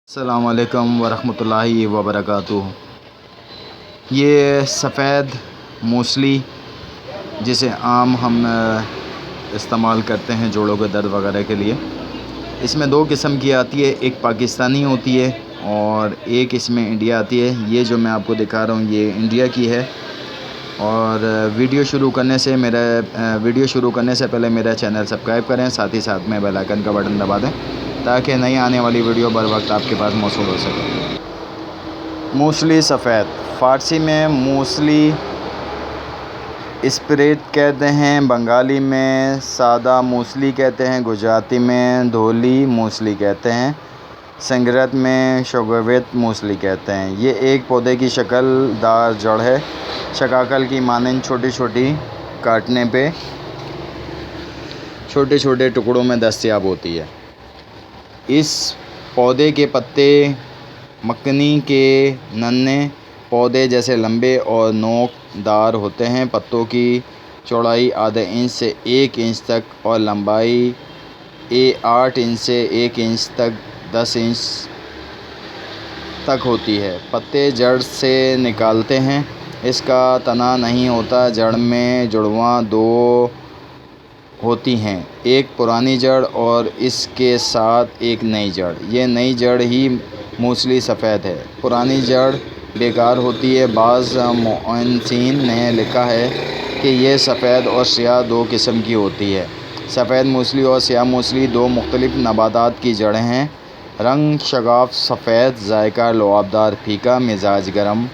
السلام علیکم ورحمۃ اللہ وبرکاتہ۔ یہ سفید موسلی جسے عام ہم استعمال کرتے ہیں جوڑوں کے درد وغیرہ کے لیے، اس میں دو قسم کی آتی ہے، ایک پاکستانی ہوتی ہے اور ایک اس میں انڈیا آتی ہے۔ یہ جو میں آپ کو دکھا رہا ہوں یہ انڈیا کی ہے۔ اور ویڈیو شروع کرنے سے پہلے میرا چینل سبسکرائب کریں، ساتھ ہی ساتھ میں بیل آئیکن کا بٹن دبا دیں تاکہ نئی آنے والی ویڈیو بر وقت آپ کے پاس موصول ہو سکے۔ موسلی سفید، فارسی میں موسلی اسپریٹ کہتے ہیں، بنگالی میں سادہ موسلی کہتے ہیں، گجراتی میں دھولی موسلی کہتے ہیں، سنسکرت میں شگوفت موسلی کہتے ہیں۔ یہ ایک پودے کی شکل دار جڑ ہے، شاخل کی مانند چھوٹی چھوٹی کاٹنے پہ چھوٹے چھوٹے ٹکڑوں میں دستیاب ہوتی ہے۔ اس پودے کے پتے مکنی کے ننھے پودے جیسے لمبے اور نوک دار ہوتے ہیں۔ پتوں کی چوڑائی ½ انچ سے 1 انچ تک اور لمبائی 8 انچ سے 1 انچ تک 10 انچ تک ہوتی ہے۔ پتے جڑ سے نکلتے ہیں۔ اس کا تنا نہیں ہوتا۔ جڑ میں جڑواں دو ہوتی ہیں، ایک پرانی جڑ اور اس کے ساتھ ایک نئی جڑ۔ یہ نئی جڑ ہی موسلی سفید ہے۔ پرانی جڑ بیکار ہوتی ہے۔ بعض مؤرخین نے لکھا ہے کہ یہ سفید اور سیاہ دو قسم کی ہوتی ہے۔ سفید موسلی اور سیاہ موسلی دو مختلف نباتات کی جڑیں ہیں۔ رنگ شگاف سفید، ذائقہ لعابدار پھیکا، مزاج گرم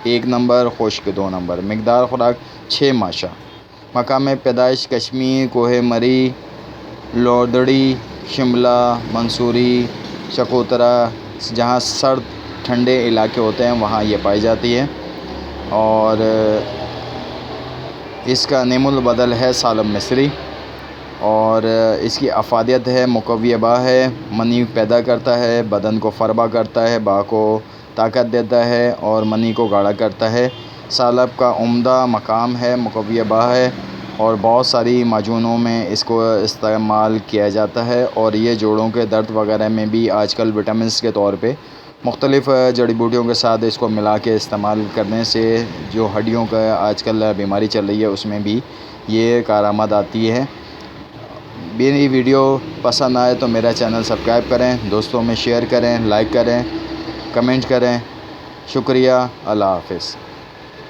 1 نمبر، خشک 2 نمبر۔ مقدار خوراک 6 ماشا۔ مقام پیدائش کشمیر، کوہ مری، لودھڑی، شملہ، منصوری، چکوترا، جہاں سرد ٹھنڈے علاقے ہوتے ہیں وہاں یہ پائی جاتی ہے۔ اور اس کا نعم البدل ہے سالم مصری، اور اس کی افادیت ہے مقوی باء ہے، منی پیدا کرتا ہے، بدن کو فربا کرتا ہے، باء کو طاقت دیتا ہے اور منی کو گاڑھا کرتا ہے۔ سالب کا عمدہ مقام ہے، مقوی باء ہے اور بہت ساری معجونوں میں اس کو استعمال کیا جاتا ہے۔ اور یہ جوڑوں کے درد وغیرہ میں بھی آج کل وٹامنس کے طور پہ مختلف جڑی بوٹیوں کے ساتھ اس کو ملا کے استعمال کرنے سے جو ہڈیوں کا آج کل بیماری چل رہی ہے اس میں بھی یہ کارآمد آتی ہے۔ میری ویڈیو پسند آئے تو میرا چینل سبسکرائب کریں، دوستوں میں شیئر کریں، لائک کریں، کمنٹ کریں۔ شکریہ، اللہ حافظ۔